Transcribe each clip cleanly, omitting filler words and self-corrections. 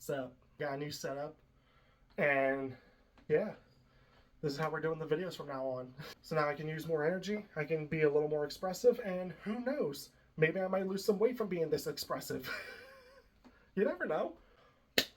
So, got a new setup, and yeah, this is how we're doing the videos from now on. So now I can use more energy, I can be a little more expressive, and who knows, maybe I might lose some weight from being this expressive. You never know.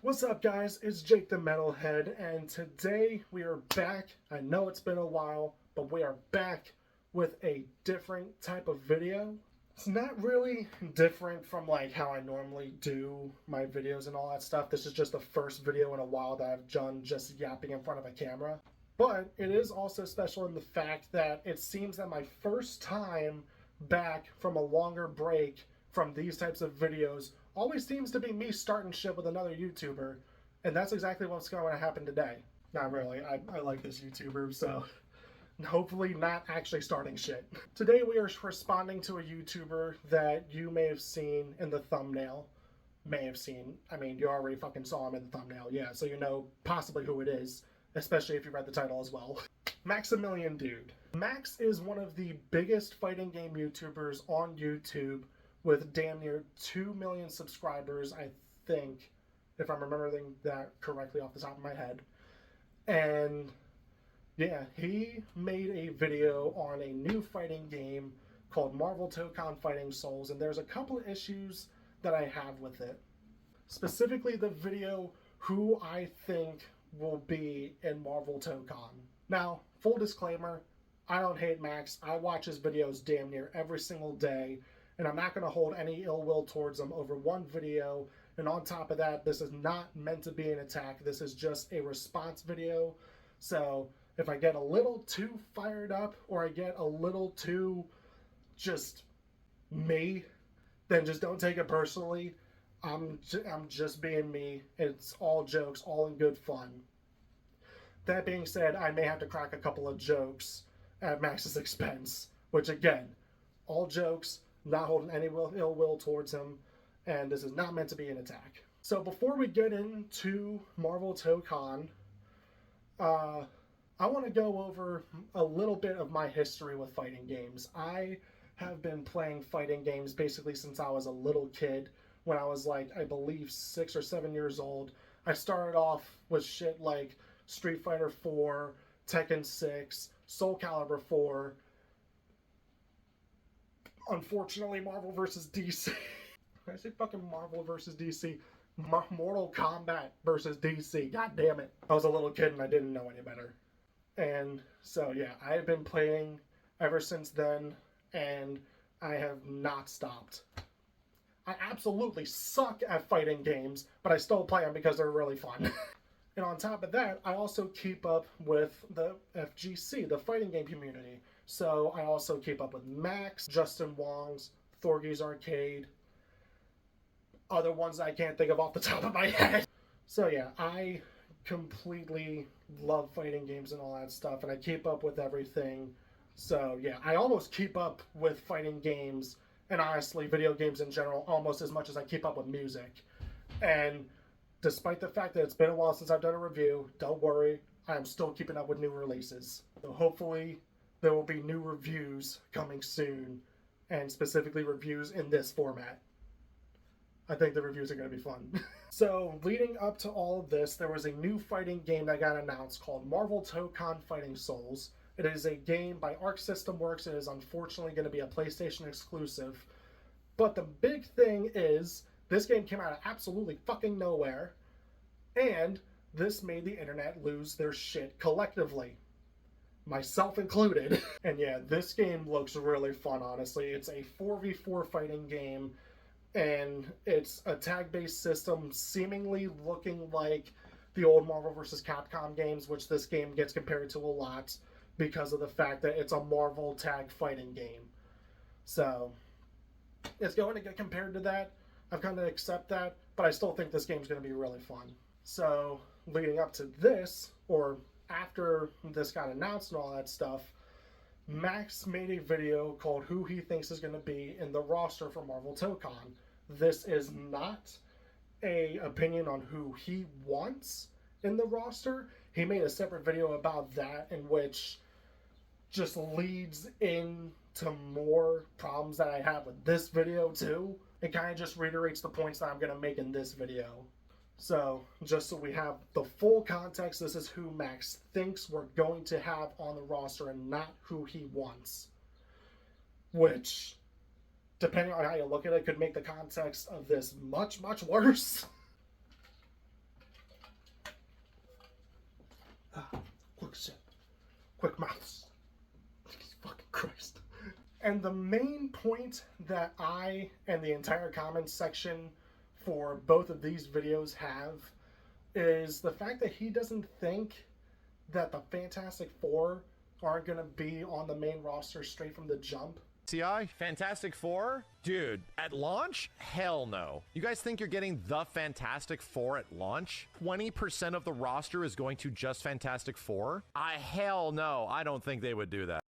What's up, guys? It's Jake the Metalhead, and today we are back. I know it's been a while, but we are back with a different type of video. It's not really different from like how I normally do my videos and all that stuff. This is just the first video in a while that I've done just yapping in front of a camera. But it is also special in the fact that it seems that my first time back from a longer break from these types of videos always seems to be me starting shit with another YouTuber. And that's exactly what's going to happen today. Not really. I like this YouTuber, so hopefully not actually starting shit. Today we are responding to a YouTuber that you may have seen in the thumbnail. May have seen. I mean, you already fucking saw him in the thumbnail, yeah, so you know possibly who it is, especially if you read the title as well. Maximilian dude. Max is one of the biggest fighting game YouTubers on YouTube with damn near 2 million subscribers, I think, if I'm remembering that correctly off the top of my head. And yeah, he made a video on a new fighting game called Marvel Tokon Fighting Souls, and there's a couple of issues that I have with it. Specifically the video who I think will be in Marvel Tokon. Now, full disclaimer, I don't hate Max. I watch his videos damn near every single day, and I'm not going to hold any ill will towards him over one video. And on top of that, this is not meant to be an attack. This is just a response video. So if I get a little too fired up or I get a little too just me, then just don't take it personally. I'm just being me. It's all jokes, all in good fun. That being said, I may have to crack a couple of jokes at Max's expense, which again, all jokes, not holding any ill will towards him, and this is not meant to be an attack. So before we get into Marvel Tokon, I want to go over a little bit of my history with fighting games. I have been playing fighting games basically since I was a little kid. When I was like, I believe 6 or 7 years old. I started off with shit like Street Fighter 4, Tekken 6, Soul Calibur 4. Unfortunately, Marvel vs. DC. I say fucking Marvel vs. DC. Mortal Kombat vs. DC. God damn it. I was a little kid and I didn't know any better. And so yeah, I've been playing ever since then, and I have not stopped. I absolutely suck at fighting games, but I still play them because they're really fun. And on top of that, I also keep up with the FGC, the fighting game community. So I also keep up with Max, Justin Wong's, Thorgy's Arcade, other ones I can't think of off the top of my head. So yeah, I completely love fighting games and all that stuff, and I keep up with everything. So yeah, I almost keep up with fighting games and honestly video games in general almost as much as I keep up with music. And despite the fact that it's been a while since I've done a review, don't worry, I'm still keeping up with new releases. So hopefully there will be new reviews coming soon, and specifically reviews in this format. I think the reviews are going to be fun. So, leading up to all of this, there was a new fighting game that got announced called Marvel Tokon Fighting Souls. It is a game by Arc System Works. It is unfortunately going to be a PlayStation exclusive. But the big thing is, this game came out of absolutely fucking nowhere, and this made the internet lose their shit collectively. Myself included. And yeah, this game looks really fun, honestly. It's a 4v4 fighting game, and it's a tag-based system, seemingly looking like the old Marvel vs. Capcom games, which this game gets compared to a lot because of the fact that it's a Marvel tag fighting game. So it's going to get compared to that. I've come to accept that, but I still think this game's going to be really fun. So leading up to this, or after this got announced and all that stuff, Max made a video called who he thinks is going to be in the roster for Marvel Tokon. This is not an opinion on who he wants in the roster. He made a separate video about that, in which just leads into more problems that I have with this video too. It kind of just reiterates the points that I'm going to make in this video. So, just so we have the full context, this is who Max thinks we're going to have on the roster and not who he wants. Which, depending on how you look at it, could make the context of this much, much worse. Quick sip. Quick mouths. Jesus fucking Christ. And the main point that I and the entire comments section for both of these videos have is the fact that he doesn't think that the Fantastic Four aren't going to be on the main roster straight from the jump. CI? Fantastic Four? Dude, at launch? Hell no. You guys think you're getting the Fantastic Four at launch? 20% of the roster is going to just Fantastic Four? Hell no. I don't think they would do that.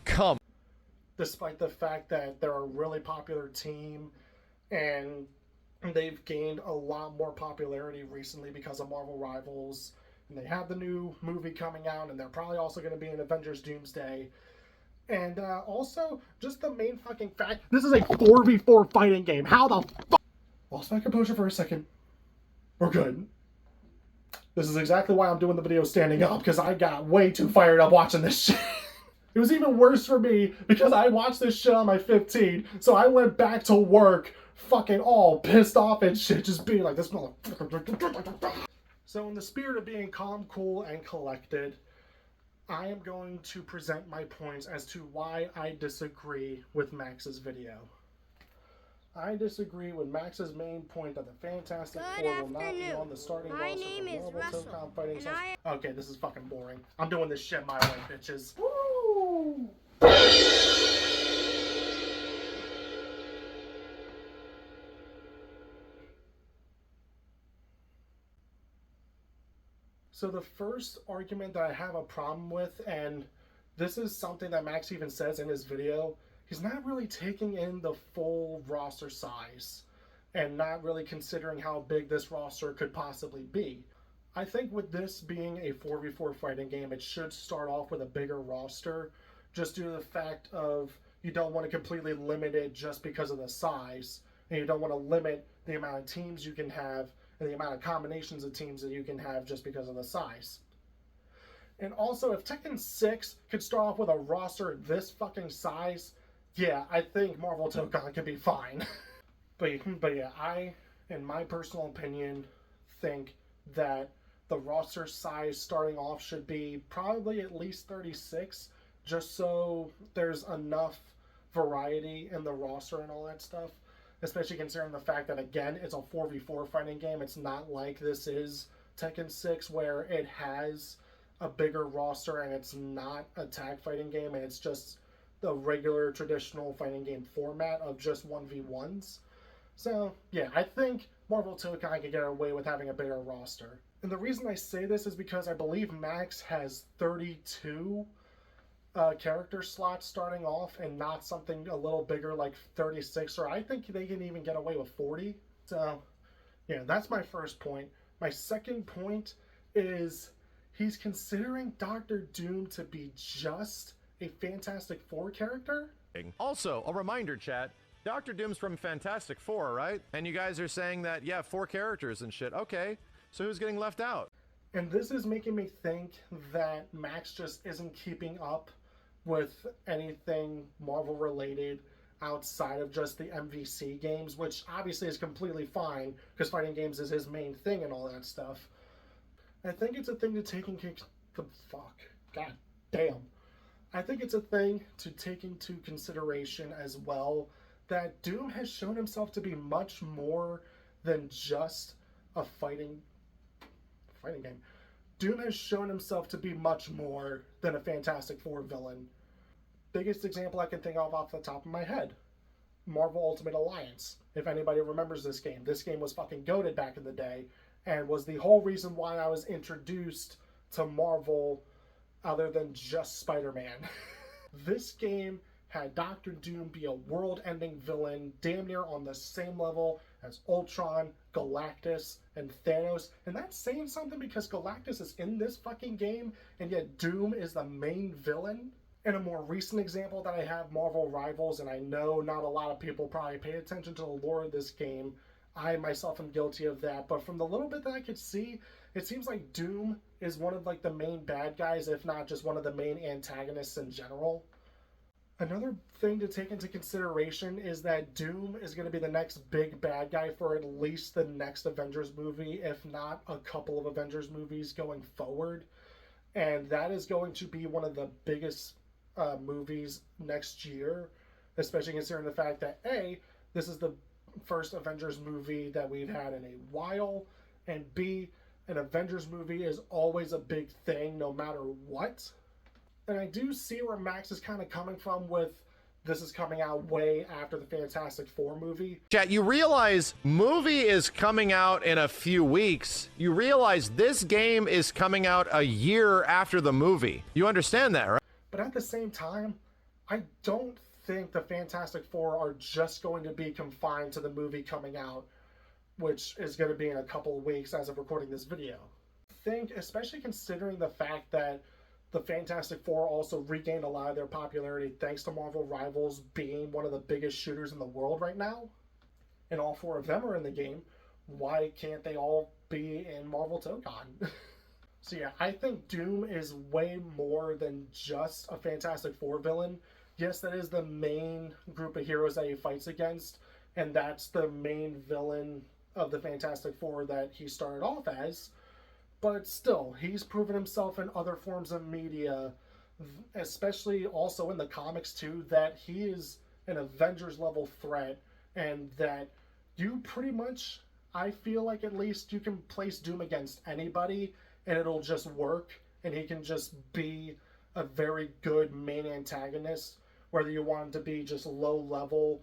Come. Despite the fact that they're a really popular team and they've gained a lot more popularity recently because of Marvel Rivals, and they have the new movie coming out, and they're probably also going to be in Avengers Doomsday. And also, just the main fucking fact, this is a 4v4 fighting game. How the fuck? Lost my composure for a second. We're good. This is exactly why I'm doing the video standing up, because I got way too fired up watching this shit. It was even worse for me because I watched this shit on my 15, so I went back to work fucking all pissed off and shit, just being like, this motherfucker. So in the spirit of being calm, cool, and collected, I am going to present my points as to why I disagree with Max's video. I disagree with Max's main point that the Fantastic Four will not be on the starting roster for Marvel Tokon fighting. Okay, this is fucking boring. I'm doing this shit my way, bitches. Woo! So the first argument that I have a problem with, and this is something that Max even says in his video, he's not really taking in the full roster size and not really considering how big this roster could possibly be. I think with this being a 4v4 fighting game, it should start off with a bigger roster, just due to the fact of you don't want to completely limit it just because of the size, and you don't want to limit the amount of teams you can have and the amount of combinations of teams that you can have just because of the size. And also, if Tekken 6 could start off with a roster this fucking size, yeah, I think Marvel Tokon could be fine. But yeah, I, in my personal opinion, think that the roster size starting off should be probably at least 36, just so there's enough variety in the roster and all that stuff. Especially considering the fact that, again, it's a 4v4 fighting game. It's not like this is Tekken 6 where it has a bigger roster and it's not a tag fighting game and it's just the regular traditional fighting game format of just 1v1s. So, yeah, I think Marvel Tokon can get away with having a bigger roster. And the reason I say this is because I believe Max has 32 character slots starting off and not something a little bigger like 36, or I think they can even get away with 40. So, yeah, that's my first point. My second point is he's considering Doctor Doom to be just a Fantastic Four character. Also, a reminder, chat. Dr. Doom's from Fantastic Four, right? And you guys are saying that, yeah, 4 characters and shit. Okay, so who's getting left out? And this is making me think that Max just isn't keeping up with anything Marvel related outside of just the MVC games, which obviously is completely fine because fighting games is his main thing and all that stuff. I think it's a thing to take into I think it's a thing to take into consideration as well that Doom has shown himself to be much more than just a fighting game. Doom has shown himself to be much more than a Fantastic Four villain. Biggest example I can think of off the top of my head, Marvel Ultimate Alliance. If anybody remembers this game was fucking goated back in the day and was the whole reason why I was introduced to Marvel other than just Spider-Man. This game had Doctor Doom be a world-ending villain damn near on the same level as Ultron, Galactus, and Thanos. And that's saying something because Galactus is in this fucking game, and yet Doom is the main villain. And a more recent example that I have, Marvel Rivals, and I know not a lot of people probably pay attention to the lore of this game. I myself am guilty of that, but from the little bit that I could see, it seems like Doom is one of like the main bad guys, if not just one of the main antagonists in general. Another thing to take into consideration is that Doom is going to be the next big bad guy for at least the next Avengers movie, if not a couple of Avengers movies going forward. And that is going to be one of the biggest movies next year, especially considering the fact that A, this is the first Avengers movie that we've had in a while, and B, an Avengers movie is always a big thing no matter what. And I do see where Max is kind of coming from with this is coming out way after the Fantastic Four movie. Chat, you realize movie is coming out in a few weeks. You realize this game is coming out a year after the movie. You understand that, right? But at the same time, I don't think the Fantastic Four are just going to be confined to the movie coming out, which is going to be in a couple of weeks as of recording this video. I think, especially considering the fact that the Fantastic Four also regained a lot of their popularity thanks to Marvel Rivals being one of the biggest shooters in the world right now, and all four of them are in the game, why can't they all be in Marvel Tokon? So yeah, I think Doom is way more than just a Fantastic Four villain. Yes, that is the main group of heroes that he fights against, and that's the main villain of the Fantastic Four that he started off as. But still, he's proven himself in other forms of media, especially also in the comics too, that he is an Avengers level threat, and that you pretty much, I feel like at least, you can place Doom against anybody and it'll just work, and he can just be a very good main antagonist, whether you want him to be just low level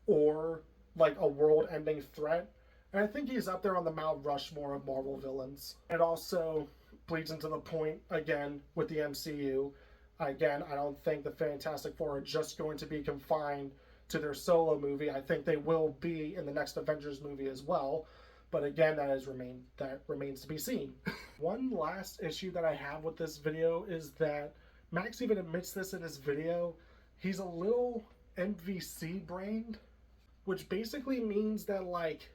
or like a world-ending threat. And I think he's up there on the Mount Rushmore of Marvel villains. It also bleeds into the point, again, with the MCU. Again, I don't think the Fantastic Four are just going to be confined to their solo movie. I think they will be in the next Avengers movie as well. But again, that remains to be seen. One last issue that I have with this video is that Max even admits this in his video. He's a little MVC-brained, which basically means that, like,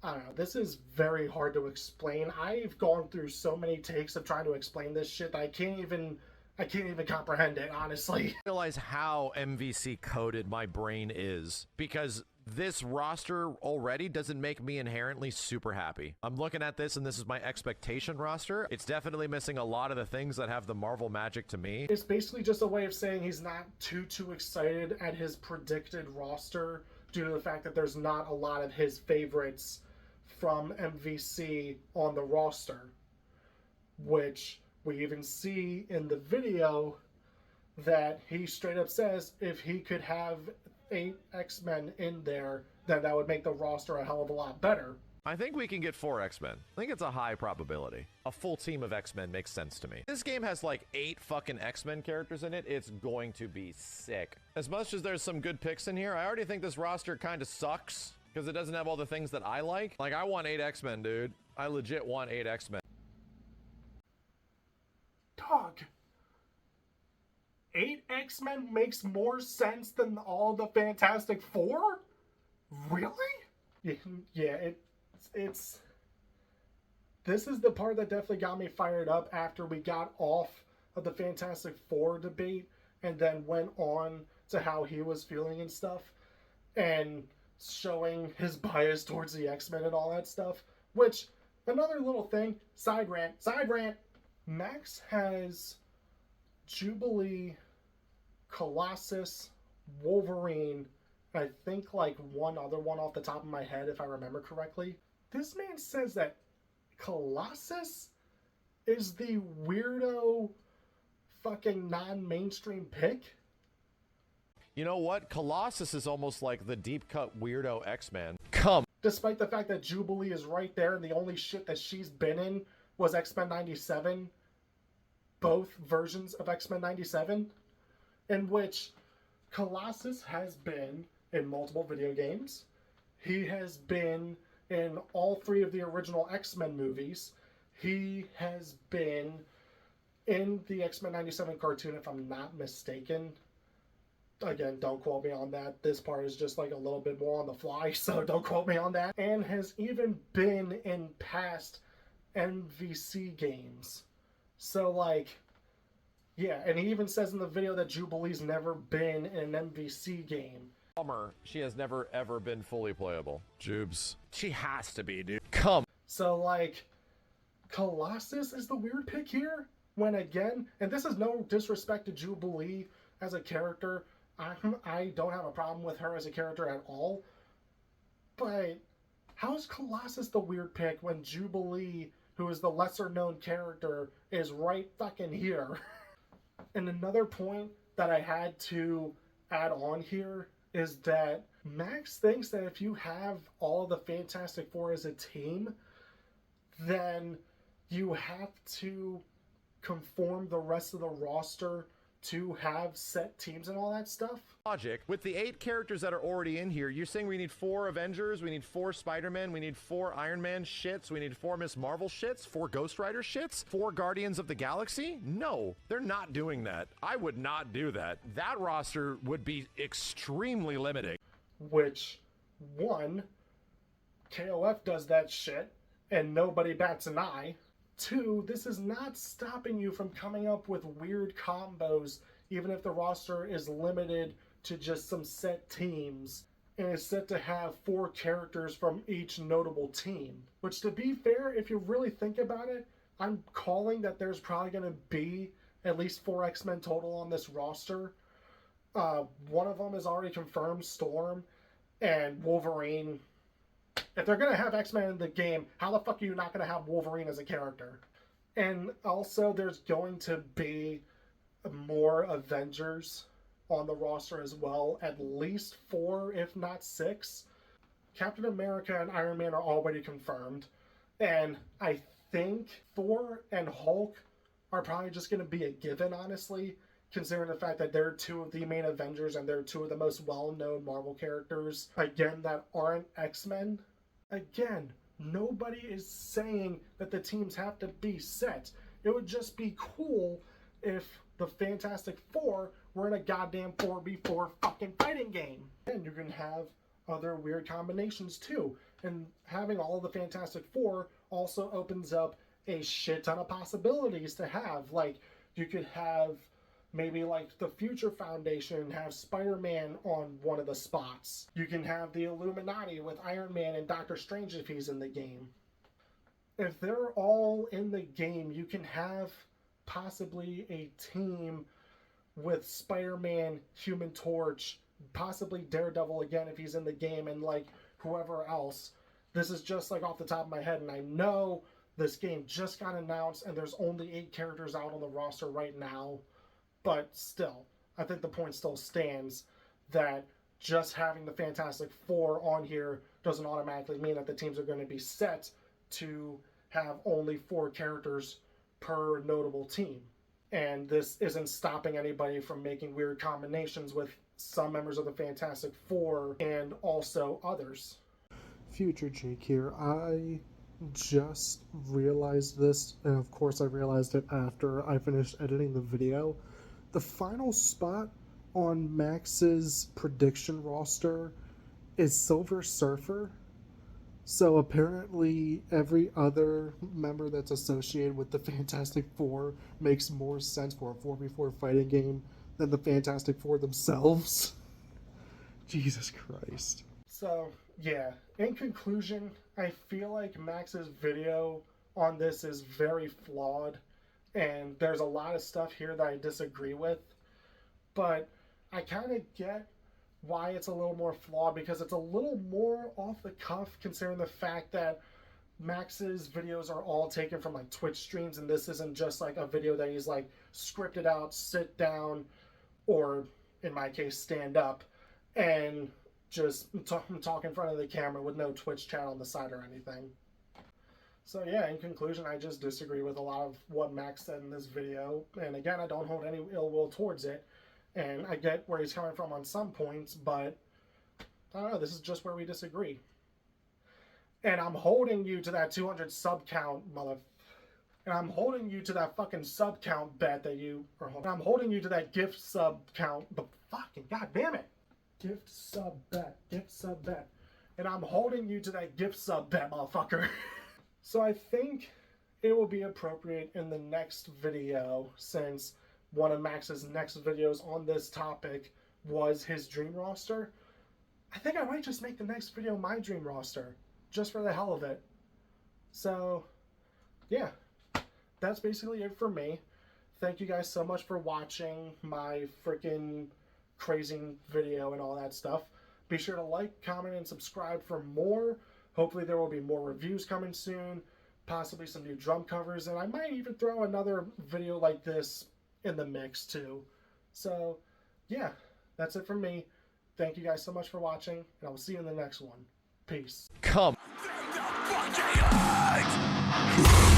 I don't know, this is very hard to explain. I've gone through so many takes of trying to explain this shit that I can't even comprehend it, honestly. I realize how MVC coded my brain is, because this roster already doesn't make me inherently super happy. I'm looking at this and this is my expectation roster. It's definitely missing a lot of the things that have the Marvel magic to me. It's basically just a way of saying he's not too excited at his predicted roster due to the fact that there's not a lot of his favorites from MVC on the roster, which we even see in the video that he straight up says if he could have 8 X-Men in there, then that would make the roster a hell of a lot better. I think we can get 4 X-Men. I think it's a high probability. A full team of X-Men makes sense to me. This game has like 8 fucking X-Men characters in it. It's going to be sick. As much as there's some good picks in here, I already think this roster kind of sucks because it doesn't have all the things that I like. Like, I want 8 X-Men, dude. I legit want 8 X-Men. Dog. 8 X-Men makes more sense than all the Fantastic Four? Really? Yeah, it's... This is the part that definitely got me fired up after we got off of the Fantastic Four debate and then went on to how he was feeling and stuff, and showing his bias towards the X-Men and all that stuff. Which, another little thing, side rant. Max has Jubilee, Colossus, Wolverine, I think like one other one off the top of my head if I remember correctly. This man says that Colossus is the weirdo fucking non-mainstream pick? You know what? Colossus is almost like the deep-cut weirdo X-Man. Come. Despite the fact that Jubilee is right there and the only shit that she's been in was X-Men 97, both versions of X-Men 97, in which Colossus has been in multiple video games. He has been in all 3 of the original X-Men movies. He has been in the X-Men 97 cartoon, if I'm not mistaken. Again, don't quote me on that. This part is just like a little bit more on the fly, so don't quote me on that. And has even been in past MVC games. So like, yeah, and he even says in the video that Jubilee's never been in an MVC game. She has never ever been fully playable. Jubes. She has to be, dude. Come. So like, Colossus is the weird pick here. When again, and this is no disrespect to Jubilee as a character. I don't have a problem with her as a character at all. But how is Colossus the weird pick when Jubilee, who is the lesser known character, is right fucking here? And another point that I had to add on here is that Max thinks that if you have all of the Fantastic Four as a team, then you have to conform the rest of the roster to have set teams and all that stuff. Logic. With the 8 characters that are already in here, you're saying we need 4 Avengers, we need 4 Spider-Man, we need 4 Iron Man shits, we need 4 Miss Marvel shits, 4 Ghost Rider shits, 4 Guardians of the Galaxy? No, they're not doing that. I would not do that. That roster would be extremely limiting. Which, one, KOF does that shit and nobody bats an eye. 2, this is not stopping you from coming up with weird combos, even if the roster is limited to just some set teams, and is set to have 4 characters from each notable team. Which, to be fair, if you really think about it, I'm calling that there's probably going to be at least 4 X-Men total on this roster. One of them is already confirmed, Storm, and Wolverine. If they're going to have X-Men in the game, how the fuck are you not going to have Wolverine as a character? And also, there's going to be more Avengers on the roster as well. At least 4, if not 6. Captain America and Iron Man are already confirmed. And I think Thor and Hulk are probably just going to be a given, honestly, considering the fact that they're 2 of the main Avengers and they're 2 of the most well-known Marvel characters, again, that aren't X-Men. Again, nobody is saying that the teams have to be set. It would just be cool if the Fantastic Four were in a goddamn 4v4 fucking fighting game. And you can have other weird combinations too. And having all of the Fantastic Four also opens up a shit ton of possibilities to have. Like, you could have maybe like the Future Foundation have Spider-Man on one of the spots. You can have the Illuminati with Iron Man and Doctor Strange if he's in the game. If they're all in the game, you can have possibly a team with Spider-Man, Human Torch, possibly Daredevil again if he's in the game, and like whoever else. This is just like off the top of my head, and I know this game just got announced and there's only 8 characters out on the roster right now. But still, I think the point still stands that just having the Fantastic Four on here doesn't automatically mean that the teams are going to be set to have only 4 characters per notable team. And this isn't stopping anybody from making weird combinations with some members of the Fantastic Four and also others. Future Jake here. I just realized this, and of course I realized it after I finished editing the video. The final spot on Max's prediction roster is Silver Surfer. So apparently every other member that's associated with the Fantastic Four makes more sense for a 4v4 fighting game than the Fantastic Four themselves. Jesus Christ. So, yeah, in conclusion, I feel like Max's video on this is very flawed. And there's a lot of stuff here that I disagree with, but I kind of get why it's a little more flawed, because it's a little more off the cuff considering the fact that Max's videos are all taken from like Twitch streams, and this isn't just like a video that he's like scripted out, sit down, or in my case, stand up, and just talk in front of the camera with no Twitch chat on the side or anything. So yeah, in conclusion, I just disagree with a lot of what Max said in this video. And again, I don't hold any ill will towards it. And I get where he's coming from on some points, but I don't know, this is just where we disagree. And I'm holding you to that 200 sub count, And I'm holding you to that fucking sub count bet that you are holding. I'm holding you to that gift sub count. The fucking goddamn it. Gift sub bet. Gift sub bet. And I'm holding you to that gift sub bet, motherfucker. So I think it will be appropriate in the next video, since one of Max's next videos on this topic was his dream roster. I think I might just make the next video my dream roster, just for the hell of it. So, yeah, that's basically it for me. Thank you guys so much for watching my freaking crazy video and all that stuff. Be sure to like, comment, and subscribe for more. Hopefully there will be more reviews coming soon, possibly some new drum covers, and I might even throw another video like this in the mix too. So, yeah, that's it from me. Thank you guys so much for watching, and I will see you in the next one. Peace. Come. Fucking